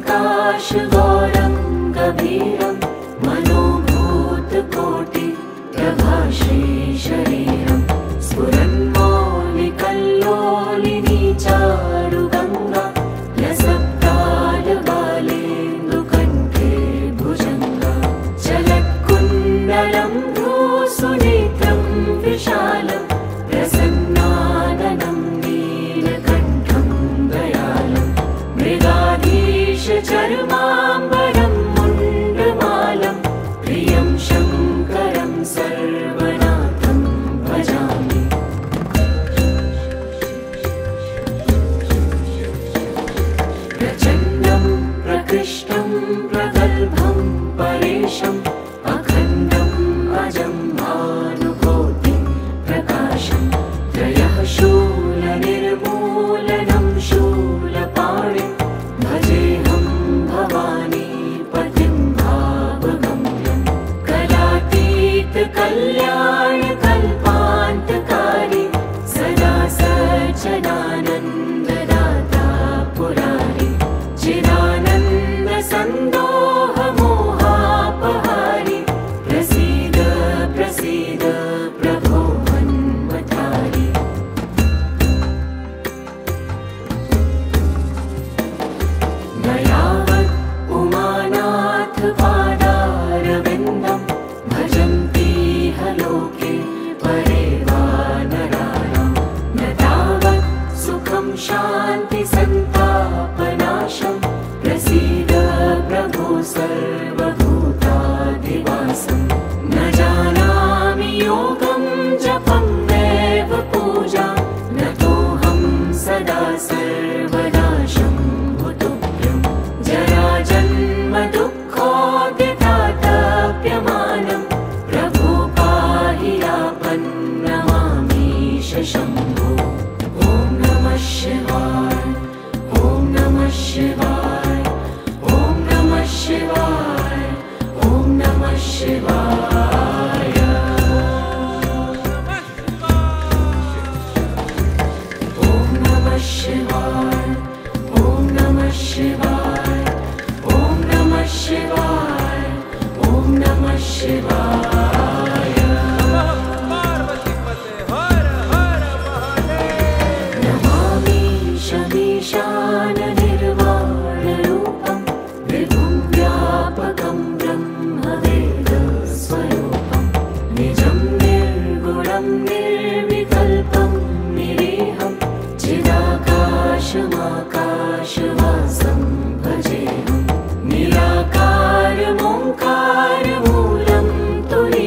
सङ्काशगौरं गभीरं मनोभूतकोटि प्रभाश्री शरीरं स्फुरन्मौलिकल्लोलिनी चारुगङ्गा लसत्कालबालेन्दुकण्ठे भुजङ्गा चलत्कुण्डलं भ्रूसुनेत्रं विशालं प्रसन्नाननं नीलकण्ठं दयालं मृगाधीशचर्माम्बरं मुण्डमालं प्रियं शङ्करं सर्वनाथं भजामि। प्रचण्डं प्रकृष्टं प्रगल्भं परेशम् अखण्डम् अजं भानुकोटिं प्रकाशं त्रयः शूलनिर्मूलनं शूलपाणिं भजेऽहं भवानी पतिं भावगम्यं कलातीतकल्याणकल्पान्तकारी सदा सज्जनानन्ददाता पुरारी चिदानन्दसन्दोहमोहापहारी प्रसीद प्रसीद प्रभो मन्मथारी। न यावत् उमानाथ पादारविन्दं भजन्तीह लोके परे वा नराणां न तावत् सुखं शान्तिसन्तापनाशं प्रसीद प्रभो सर्वभूताधिवासं न जानामि योगं जपं नैव पूजां नतोऽहं सदा सर्वदा शम्भुतुभ्यं जराजन्म दुःखोदितातप्यमानं प्रभो पाहि यापन्नमामीश शम्भो। ॐ नमः शिवाय ॐ नमः शिवाय ॐ नमः शिवाय ॐ नमः शिवाय। ॐ नमः शिवाय ॐ नमः शिवाय ॐ नमः शिवाय ॐ नमः शिवाय। नमामि शमीशाननिर्वाणरूपं विभुं व्यापकं ब्रह्मवेदस्वरूपं निजं निर्गुणं निर्विकल्पं निरीहं चिदाकाशमाकाशवासं भजेऽहं निराकारमोङ्कारमूलं तुरीयम्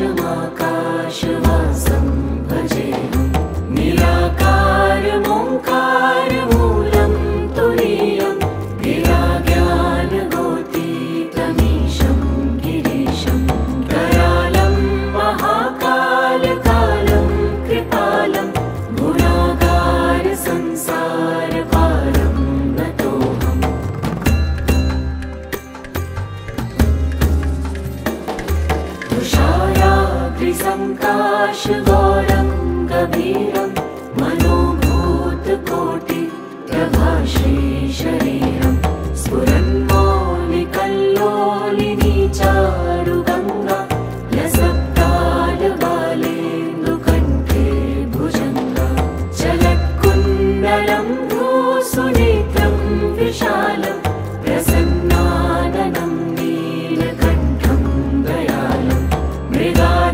नीलाकाशमाकाशवासं भजेऽहं निराकारमोङ्कारमूलं तुरीयं गिराज्ञानगोतीतमीशं गिरीशं करालं महाकालकालं कृपालं गुणागारसंसारपारं नतोऽहम् तुषाराग्निसङ्काशगौरं गभीरं मनोभूतकोटिप्रभाश्रीशरीरं स्फुरन्मौलिकल्लोलिनी चारुगङ्गा लसत्कालबालेन्दुकण्ठे भुजङ्गा चलत्कुण्डलं भ्रूसुनेत्रं विशालं प्रसन्नाननं नीलकण्ठं दयालं मृगाधीशचर्माम्बरं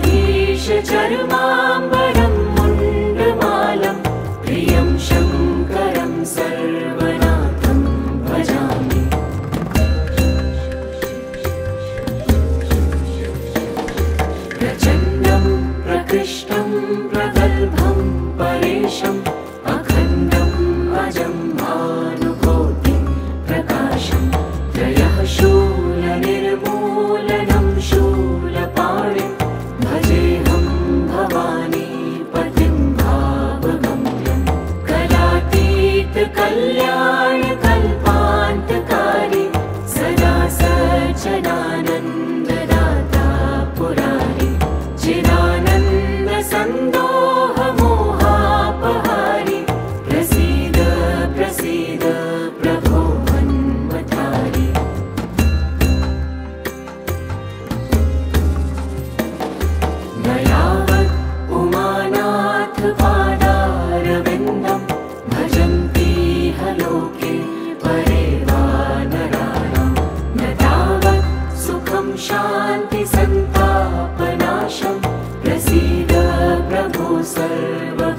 मुण्डमालं प्रियं शङ्करं सर्वनाथं भजामि प्रचण्डं प्रकृष्टं प्रगल्भं परेशम् अखण्डम् अजं भानुकोटिं प्रकाशं त्रयः शूलनिर्मूलनं शूलपाणिं भजेऽहं भवानीपतिं भावगम्यं कलातीतकल्याणकल्पान्तकारी सदा सच्चिदानन्ददाता पुरारी चिदानन्दसन्दोहमोहापहारी प्रसीद प्रसीद प्रभो मन्मथारी न यावत् उमानाथपादारविन्दं भजन्तीह लोके परे वा नराणां न तावत् सुखं शान्तिसन्तापनाशं प्रसीद प्रभो सर्वभूताधिवासं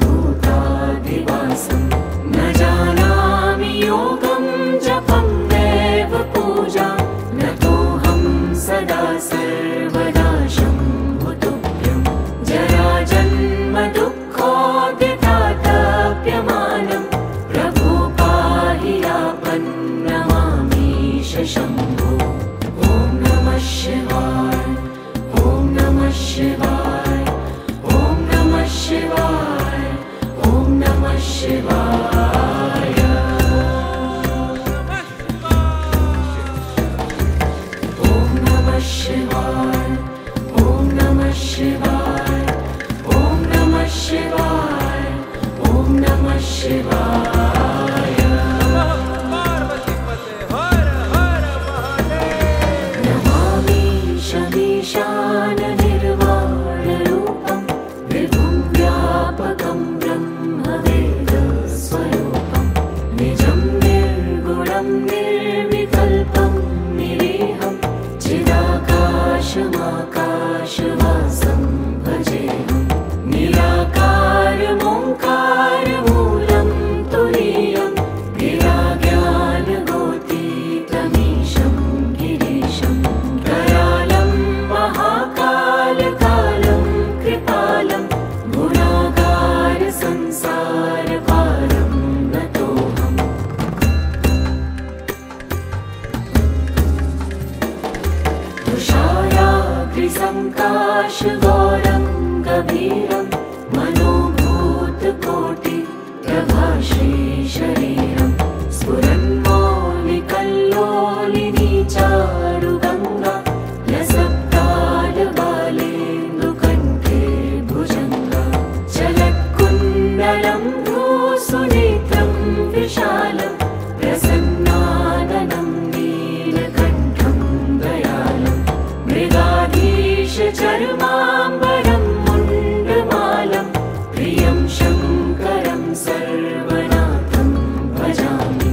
न जानामि योगं जपं नैव पूजां नतोऽहं सदा सर्वदा शम्भुतुभ्यं जराजन्मदुःखोद्यतातप्यमानं प्रभो पाहि यापन्नमामीश शम्भो ॐ नमः शिवाय ॐ नमः शिवाय ॐ नमः शिवाय ॐ नमः शिवाय ॐ नमः शिवाय ॐ नमः शिवाय ॐ नमः शिवाय ॐ नमः शिवाय नमामि शमीशाननिर्वाणरूपं विभुं व्यापकं ब्रह्मवेदस्वरूपं निजं निर्गुणं निर्विकल्पं निरीहं चिदाकाशमाकाशवासं भजेऽहं निराकारमोङ्कारमूलं तुरीयं गिराज्ञानगोतीतमीशं गिरीशं करालं महाकालकालं कृपालं गुणागारसंसारपारं नतोऽहम् तुषाराग्निसङ्काशगौरं गभीरं मनोभूतकोटिप्रभाश्रीशरीरं स्फुरन्मौलिकल्लोलिनी चारुगङ्गा लसत्कालबालेन्दुकण्ठे भुजङ्गा चलत्कुण्डलं भ्रूसुनेत्रं विशालं प्रसन्नाननं नीलकण्ठं दयालं मृगाधीशचर्माम्बरं मुण्डमालं प्रियं शङ्करं सर्वनाथं भजामि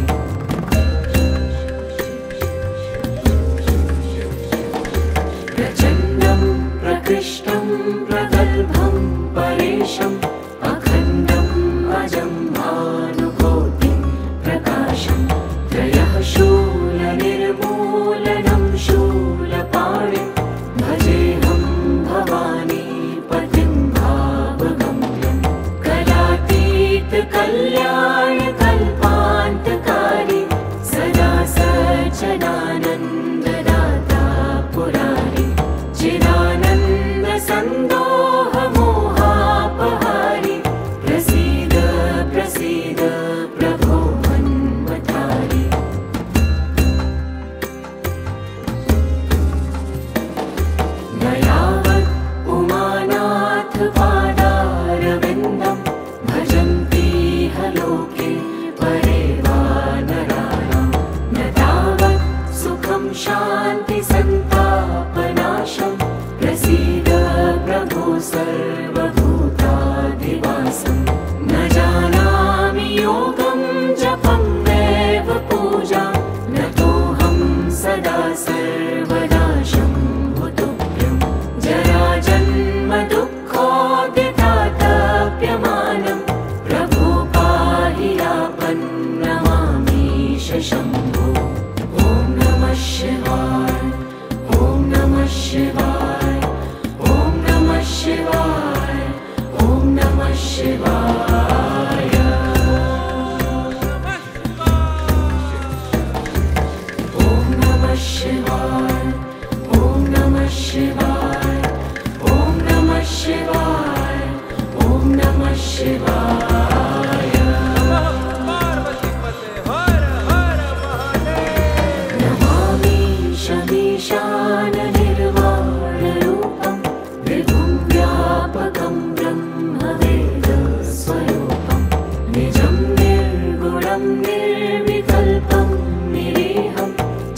प्रचण्डं प्रकृष्टं प्रगल्भं परेशम् अखण्डम् अजं भानुकोटिं प्रकाशं त्रयः शूलनिर्मूलनं शूलपाणिं भजेऽहं भवानी सदासच्चिदानन्ददाता पुरारि चिदानन्द सन्दोह मोहापहारि प्रसीद प्रसीद प्रभो मन्मथारि दयावत् उमानाथ पादारविन्दं भजन्ति लोके परे वा नराणां न तावत् सुखं शान्ति सन्तापनाशं प्रसीद प्रभो सर्वभूताधिवासं न जानामि योगं जपं नैव पूजां न तोऽहं सदा सर्वदा शम्भो तुभ्यं जराजन्म दुःखोदितातप्यमानं प्रभो पाहि आपन्नमामीश शम्भो ॐ नमः शिवाय ॐ नमः शिवाय ॐ नमः शिवाय ॐ नमः शिवाय ॐ नमः शिवाय ॐ नमः शिवाय ॐ नमः शिवाय ॐ नमः शिवाय नमामि शमीशाननिर्वाणरूपं विभुं व्यापकं ब्रह्मवेदस्वरूपं निजं निर्गुणं निर्विकल्पं निरीहं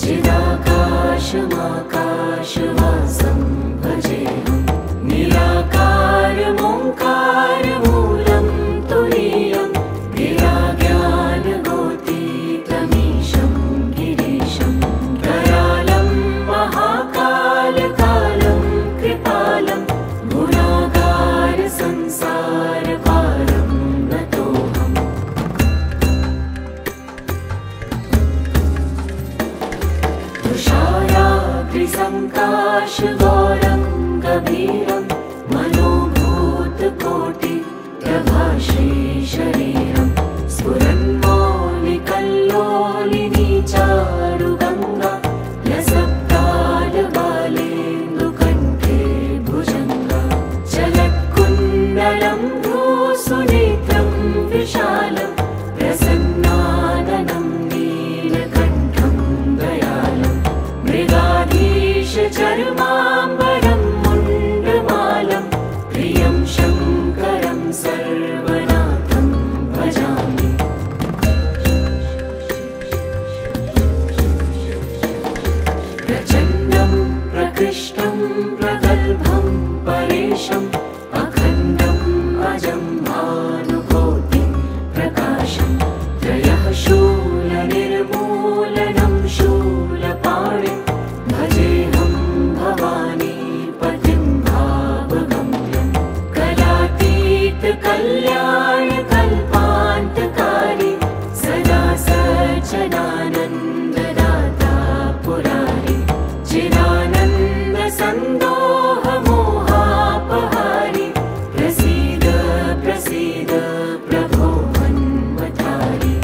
चिदाकाशमाकाशवासं भजेऽहं निराकारमोङ्कारमूलं तुरीयं गिराज्ञानगोतीतमीशं गिरीशं दयालं महाकालकालं कृपालं गुणागारसंसारपारं नतोऽहम् तुषाराग्निसङ्काशगौरं गभीरं मनोभूतकोटि प्रभाश्री शरीरं स्फुरन्मौलिकल्लोलिनी चारुगङ्गा लसत्कालबालेन्दुकण्ठे भुजङ्गा चलत्कुण्डलं भ्रूसुनेत्रं विशालं प्रसन्नाननं नीलकण्ठं दयालं मृगाधीशचर्माम्बरं मुण्डमालं प्रियं शङ्करं सर्वनाथं भजामि प्रचण्डं प्रकृष्टं प्रगल्भं परेशम् अखण्डम् अजं भानुकोटिं प्रकाशं त्रयः शूलनिर्मूलनं शूलपाणिं भजेऽहं भवानी पतिं भावगम्यं कलातीतकल्याणकल्पान्तकारी सदा सच्चिदानन्ददाता पुरारि चिदानन्द सन्दोह मोहापहारि प्रसीद प्रसीद प्रभो मन्मथारि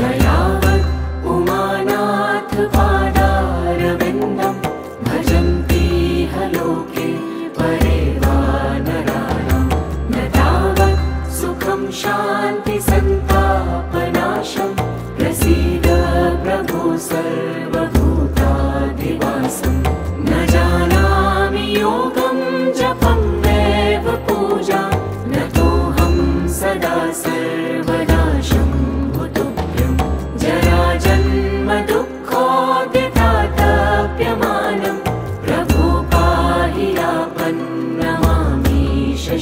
दयावत् उमानाथ पादारविन्दं भजन्ति लोके परे वा नराणां न तावत् सुखं शान्ति सन्तापनाशं प्रसीद प्रभो सर्वभूताधिवासं न जानामि योगं जपं नैव पूजां न तोऽहं सदा सर्वदा शम्भो तुभ्यं जराजन्म दुःखोदितातप्यमानं प्रभो पाहि आपन्नमामीश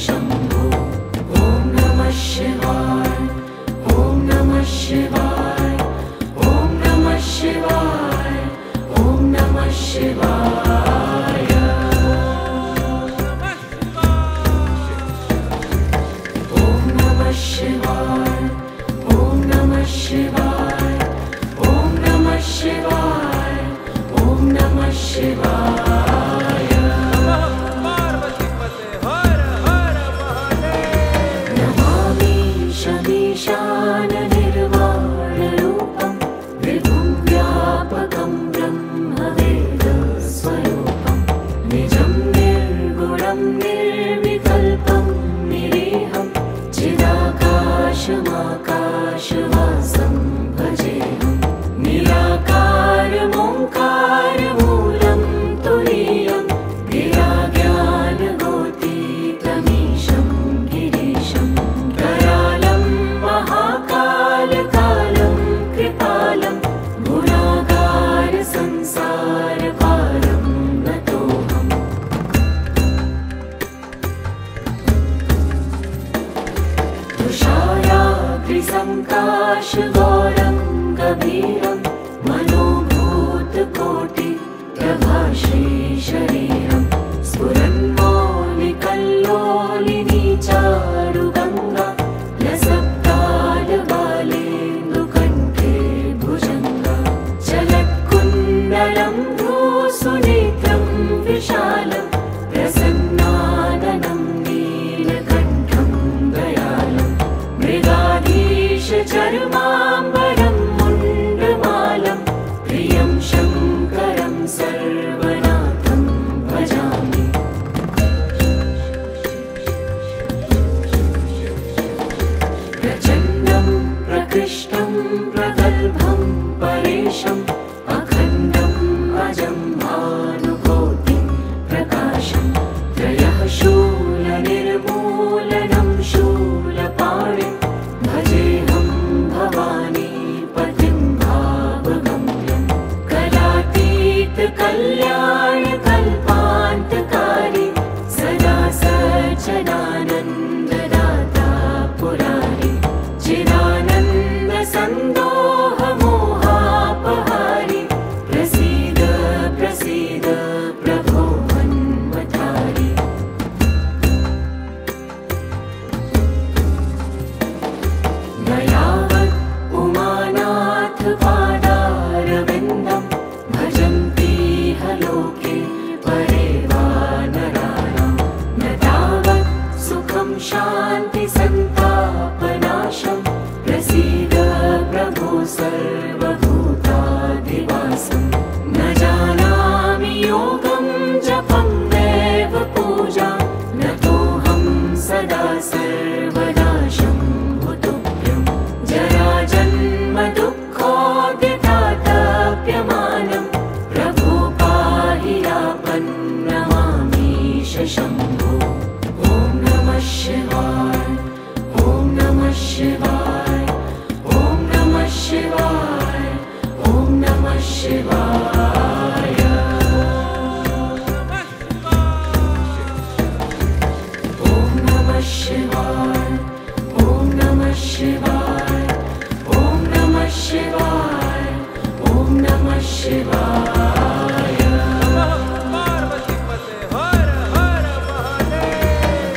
शम्भो ॐ नमः शिवाय ॐ नमः शिवाय ॐ नमः शिवाय ॐ नमः शिवाय ॐ नमः शिवाय ॐ नमः शिवाय ॐ नमः शिवाय ॐ नमः शिवाय नमामि शमीशा निराकाशमाकाशवासं भजेऽहं निराकारमोङ्कारमूलं तुरीयं गिराज्ञानगोतीतमीशं गिरीशं करालं महाकालकालं कृपालं गुणागारसंसारपारं नतोऽहम् तुषाराग्निसङ्काशगौरं गभीरं मनोभूतकोटिप्रभाश्रीशरीरं स्फुरन्मौलिकल्लोलिनी चारुगङ्गा लसत्कालबालेन्दुकण्ठे भुजङ्गा चलत्कुण्डलं भ्रूसुनेत्रं विशालं प्रसन्नाननं नीलकण्ठं दयालं मृगाधीशचर्माम्बरं मुण्डमालं प्रियं शङ्करं सर्वनाथं भजामि प्रचण्डं प्रकृष्टं प्रगल्भं परेशम् अखण्डम् अजं भानुकोटिं प्रकाशं त्रयः शूलनिर्मूलनं शूलपाणिं भजेऽहं भवानीपतिं भावगम्यं कलातीतकल्याणकल्पान्तकारी सदा सच्चिदानन्ददाता पुरारी चिदानन्दसन्दोहमोहापहारी प्रसीद प्रसीद प्रभो मन्मथारी न यावत् उमानाथपादारविन्दं भजन्तीह लोके परे वा नराणां न तावत् सुखं शान्तिसन्तापनाशं प्रसीद प्रभो सर्वभूताधिवासं न जानामि योगं जपं नैव पूजां नतोऽहं सदा सर्वदा शम्भुतुभ्यं जराजन्म दुःखोद्यतातप्यमानं प्रभो पाहि यापन्नमामीश शम्भो ॐ नमः शिवाय ॐ नमः शिवाय ॐ नमः शिवाय ॐ नमः शिवाय ॐ नमः शिवाय ॐ नमः शिवाय ॐ नमः शिवाय ॐ नमः शिवाय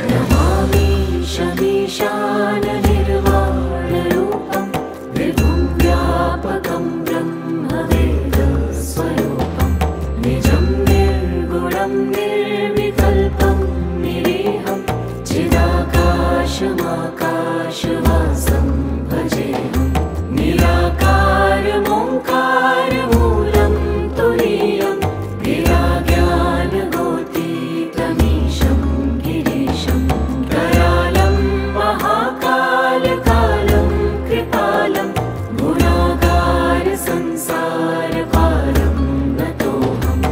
नमामि शमीशाननिर्वाणरूपं विभुं व्यापकं ब्रह्मवेदस्वरूपं निजं निर्गुणं निर्विकल्पं निरीहं चिदाकाशमाकाशवासं भजेऽहं निराकारमोङ्कारमूलं तुरीयं गिराज्ञानगोतीतमीशं गिरीशं करालं महाकालकालं कृपालं गुणागारसंसारपारं नतोऽहम्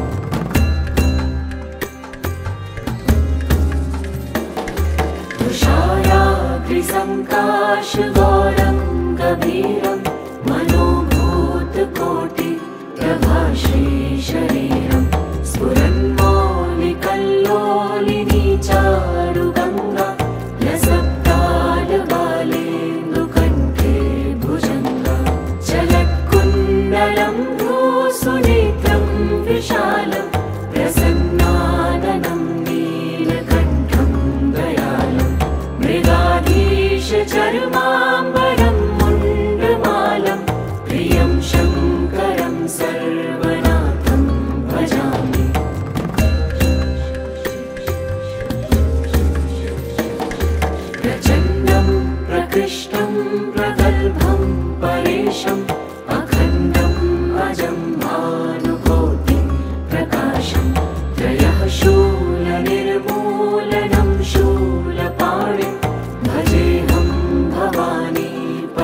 तुषाराग्निसङ्काशगौरं गभीरं मनोभूतकोटिप्रभाश्रीशरीरं स्फुरन्मौलिकल्लोलिनी चारुगङ्गा लसत्कालबालेन्दुकण्ठे भुजङ्गा चलत्कुण्डलं भ्रूसुनेत्रं विशालं प्रसन्नाननं नीलकण्ठं दयालं मृगाधीशचर्माम्बरं मुण्डमालं प्रियं शङ्करं सर्वनाथं भजामि प्रचण्डं प्रकृष्टं प्रगल्भं परेशम् अखण्डम् अजं भानुकोटिं प्रकाशं त्रयः शूलनिर्मूलनं शूलपाणिं भजेऽहं भवानीपतिं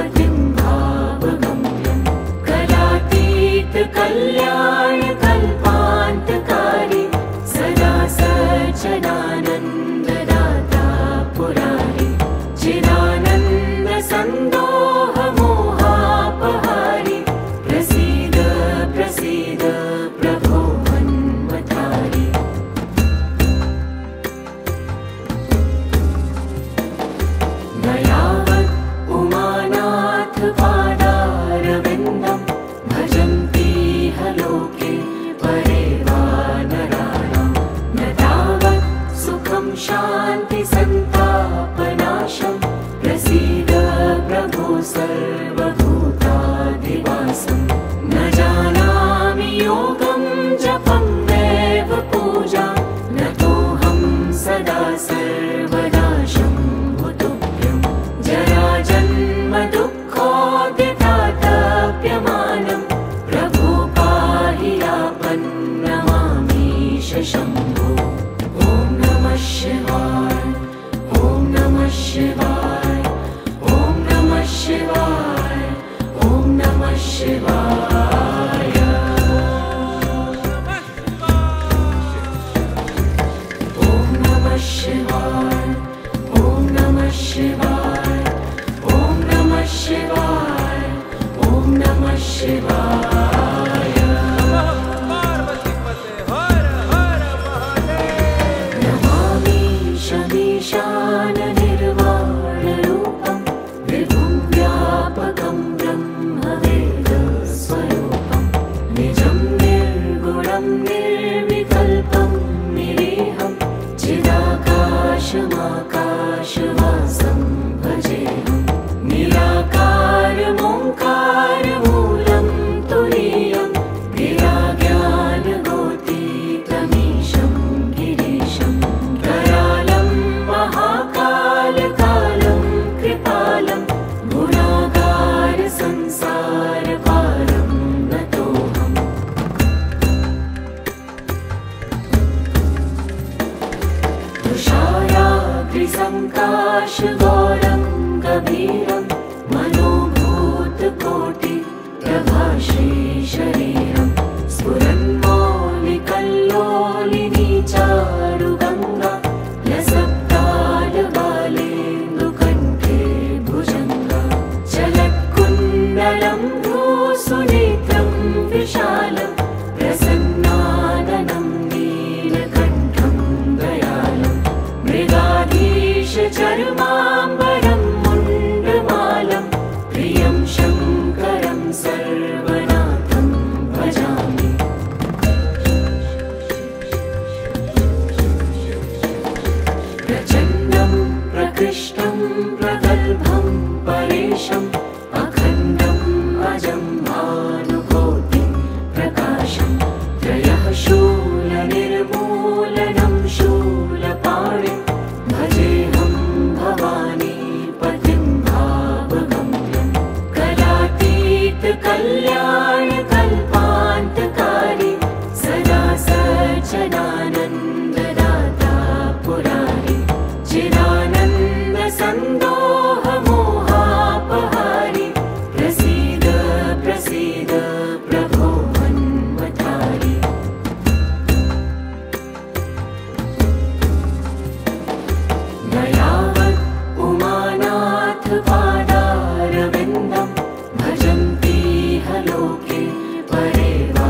सर्वभूताधिवासं न जानामि योगं जपं नैव पूजा नतोऽहं सदा सर्वदा शम्भुतुभ्यं जराजन्म दुःखोदितातप्यमानं प्रभो पाहि आपन्नमामीश शम्भो। ॐ नमः शिवाय ॐ नमः शिवाय ॐ नमः शिवाय ॐ नमः शिवाय। ॐ नमः शिवाय ॐ नमः शिवाय ॐ नमः शिवाय ॐ नमः शिवाय। नमामि शमीशाननिर्वाणरूपं विभुं व्यापकं ब्रह्मवेदस्वरूपं निजं निर्गुणं निर्विकल्पं निरीहं चिदाकाशमाकाशवासं भजेऽहं निराकारमोङ्कारमूलं तुरीयं गिराज्ञानगोतीतमीशं गिरीशं करालं महाकालकालं कृपालं गुणागारसंसारपारं नतोऽहम्। तुषाराग्निसङ्काशगौरं गभीरं मनोभूतकोटिप्रभाश्रीशरीरं स्फुरन्मौलिकल्लोलिनी चारुगङ्गा लसत्कालबालेन्दुकण्ठे भुजङ्गा चलत्कुण्डलं भ्रूसुनेत्रं विशालं प्रसन्नाननं नीलकण्ठं दयालं मृगाधीशचर्माम्बरं मुण्डमालं प्रियं शङ्करं सर्वनाथं भजामि। प्रचण्डं प्रकृष्टं प्रगल्भं परेशम् अखण्डम् अजं भानुकोटिं प्रकाशं त्रयः शूलनिर्मूलनं शूलपाणिं भजेऽहं भवानी पतिं भावगम्यं कलातीतकल्याणकल्पान्तकारी सदा सज्जनानन्ददाता पुरारी चिदानन्दसन्दोहमोहापहारी प्रसीद प्रसीद प्रभो मन्मथारी। न यावत् उमानाथपादारविन्दं भजन्तीह लोके परे वा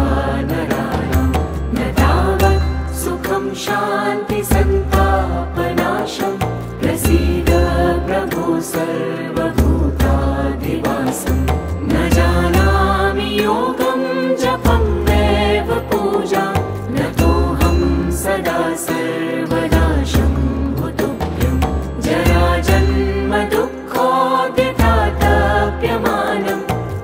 नराणां न तावत् सुखं शान्तिसन्तापनाशं प्रसीद प्रभो सर्वभूताधिवासं न जानामि योगं जपं नैव पूजा नतोऽहं सदा सर्वदा शम्भुतुभ्यं जराजन्म दुःखोदितातप्यमानं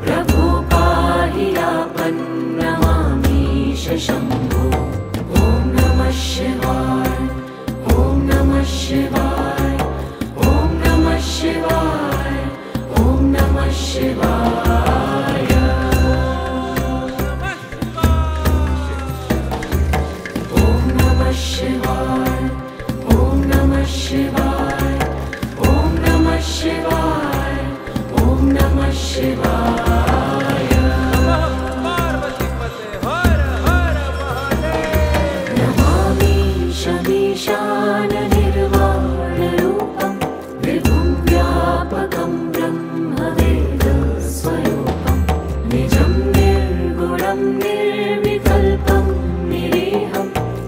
प्रभो पाहि आपन्नमामीश शम्भो। ॐ नमः शिवाय ॐ नमः शिवाय ॐ नमः शिवाय ॐ नमः शिवाय। ॐ नमः शिवाय ॐ नमः शिवाय ॐ नमः शिवाय ॐ नमः शिवाय। नमामि शमीशाननिर्वाणरूपं विभुं व्यापकं ब्रह्मवेदस्वरूपं निजं निर्गुणं निर्विकल्पं निरीहं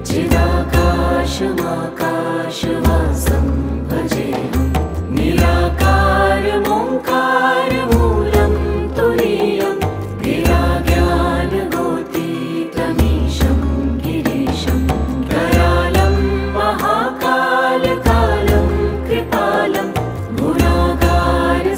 चिदाकाशमाकाशवासं भजेऽहं निराकारमोङ्कारमूलं तुरीयं गिराज्ञानगोतीतमीशं गिरीशं करालं महाकालकालं कृपालं गुणागारसंसार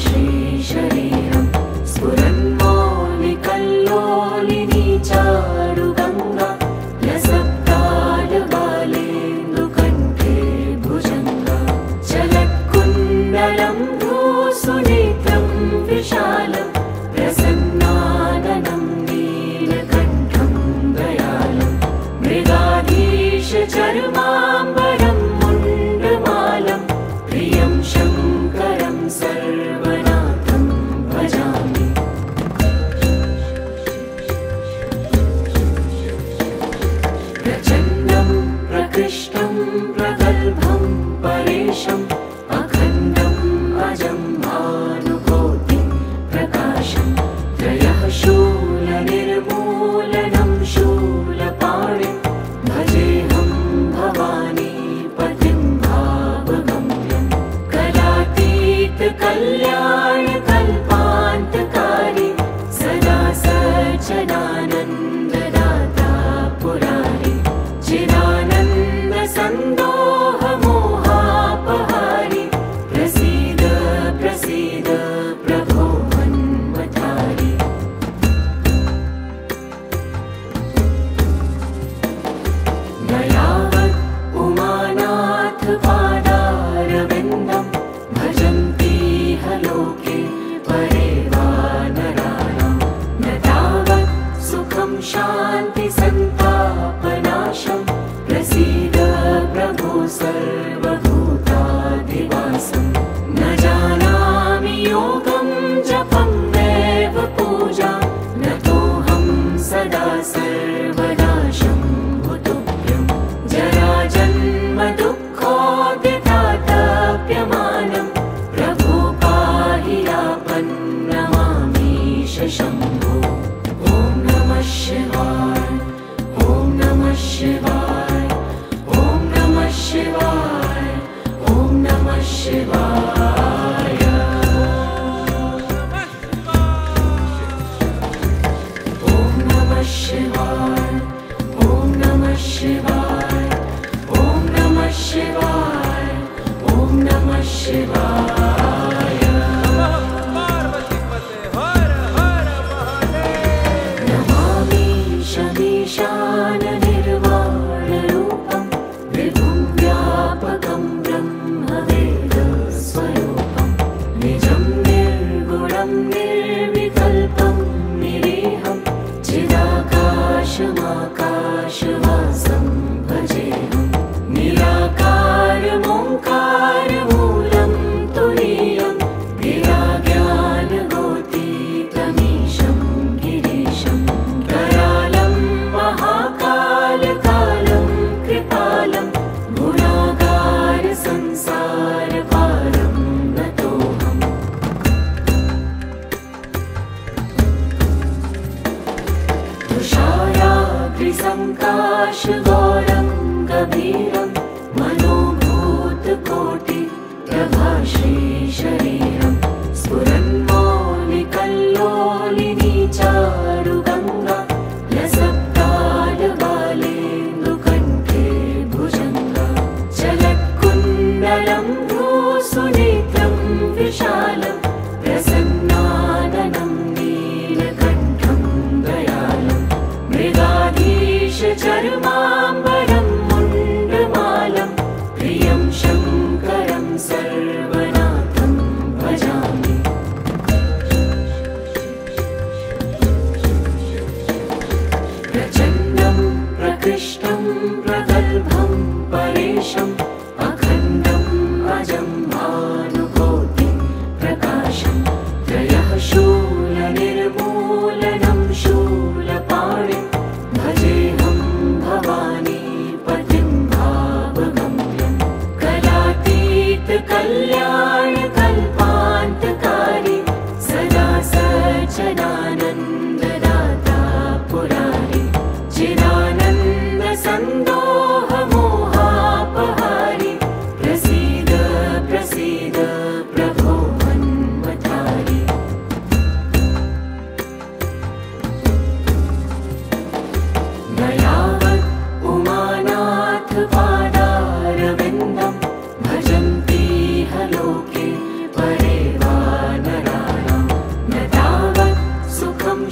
श्रीशरीरं स्फुरन्मौलिकल्लोलिनी चारुगङ्गा लसत्कालबालेन्दुकण्ठे भुजङ्गा चलत्कुण्डलं भ्रूसुनेत्रं विशालं प्रसन्नाननं नीलकण्ठं दयालं मृगाधीशचर्माम्बरं मुण्डमालं प्रियं शङ्करं सर्वनाथं भजामि प्रचण्डं प्रकृष्टं प्रगल्भं परेशम् अखण्डम् अजं भानुकोटिं प्रकाशं त्रयः शूलनिर्मूलनं शूलपाणिं भजेऽहं भवानी पतिं भावगम्यं कलातीतकल्याणकल्पान्तकारी सदा सज्जनानन्ददाता पुरारी चिदानन्दसन्दोहमोहापहारी प्रसीद प्रसीद प्रभो मन्मथारी न यावत् उमानाथ पादारविन्दं भजन्तीह लोके परे वा नराणां न तावत् सुखं शान्तिसन्तापनाशं प्रसीद प्रभो सर्वभूताधिवासं न जानामि योगं जपं नैव पूजां नतोऽहं सदा सर्वदा शम्भुतुभ्यं जराजन्म दुःखोदितातप्यमानं प्रभो पाहि यापन्नमामीश शम्भो ॐ नमः शिवाय ॐ नमः शिवाय ॐ नमः शिवाय ॐ नमः शिवाय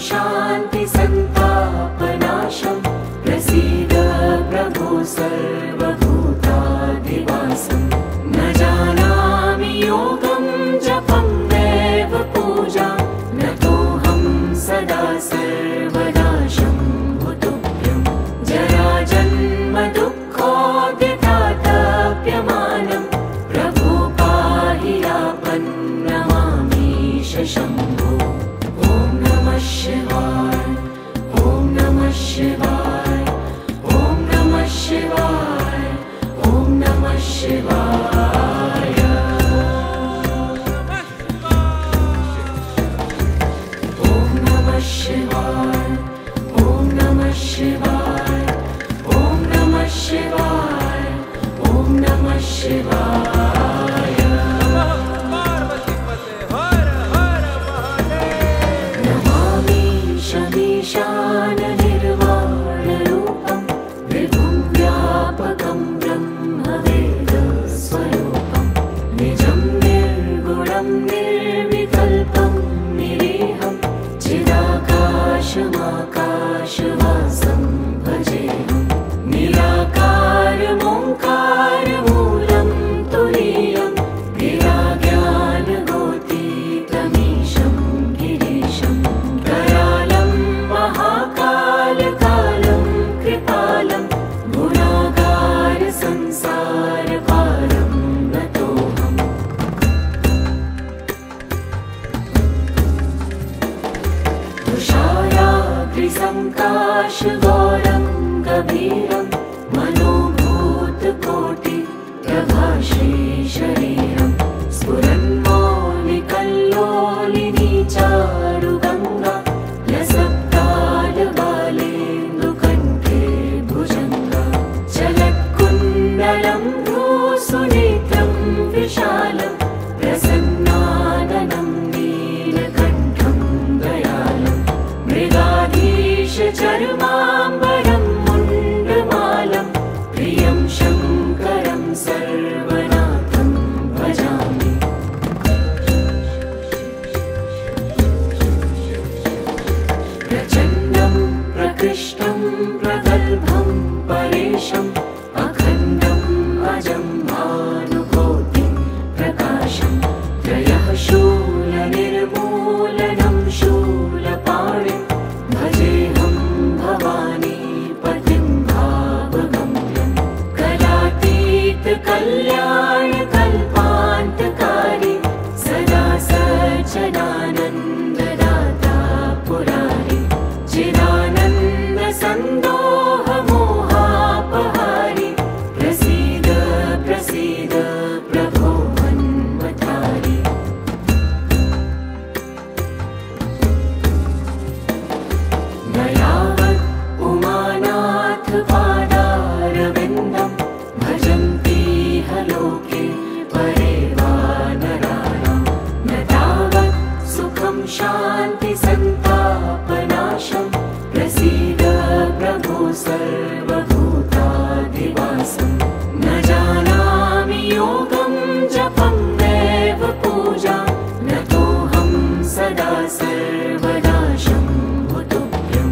शान्ति सन्तापनाशं प्रसीद प्रभो सर्वभूताधिवासं न जानामि योगं जपं नैव पूजा न तोऽहं सदा सर्वदा शम्भुतुभ्यं जराजन्म दुःखोऽद्यतातप्यमानं प्रभो पाहि यापन्नमामीश शम्भो ॐ नमः शिवाय ॐ नमः शिवाय ॐ नमः शिवाय ॐ नमः शिवाय ॐ नमः शिवाय ॐ नमः शिवाय ॐ नमः शिवाय ॐ नमः शिवाय नमामि शमीशाननिर्वाणरूपं विभुं व्यापकं ब्रह्मवेदस्वरूपं निजं निर्गुणं निर्विकल्पं निरीहं चिदाकाशमाकाशवासं भजेऽहं निराकारमोङ्कारमूलं तुरीयं गिराज्ञानगोतीतमीशं गिरीशं करालं महाकालकालं कृपालं गुणागारसंसारपारं नतोऽहम् तुषाराग्निसङ्काशगौरं गभीरं मनोभूतकोटिप्रभाश्रीशरीरं स्फुरन्मौलिकल्लोलिनी चारुगङ्गा लसत्कालबालेन्दुकण्ठे भुजङ्गा चलत्कुण्डलं भ्रूसुनेत्रं विशालं प्रसन्नाननं नीलकण्ठं दयालं मृगाधीशचर्माम्बरं मुण्डमालं प्रियं शङ्करं सर्वनाथं भजामि प्रचण्डं प्रकृष्टं प्रगल्भं परेशम् अखण्डम् अजं भानुकोटिं प्रकाशं त्रयः शूलनिर्मूलनं शूलपाणिं भजेऽहं भवानीपतिं भावगम्यं कलातीतकल्याणकल्पान्तकारी सदा सच्चिदानन्ददाता पुरारी चिदानन्दसन्दोहमोहापहारी प्रसीद प्रसीद प्रभो मन्मथारी न यावत् उमानाथपादारविन्दं भजन्तीह लोके परे वा नराणां न तावत् सुखं शान्ति सन्तापनाशं प्रसीद प्रभो सर्वभूताधिवासं न जानामि योगं जपं नैव पूजा न तोऽहं सदा सर्वदा शम्भुतुभ्यं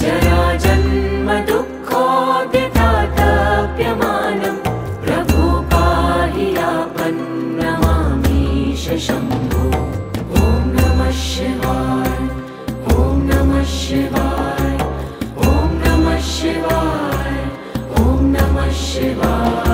जराजन्म दुःखोऽद्यतातप्यमानं प्रभो पाहि यापन्नमामीश शम्भो ॐ नमः शिवाय ॐ नमः शिवाय ॐ नमः शिवाय ॐ नमः शिवाय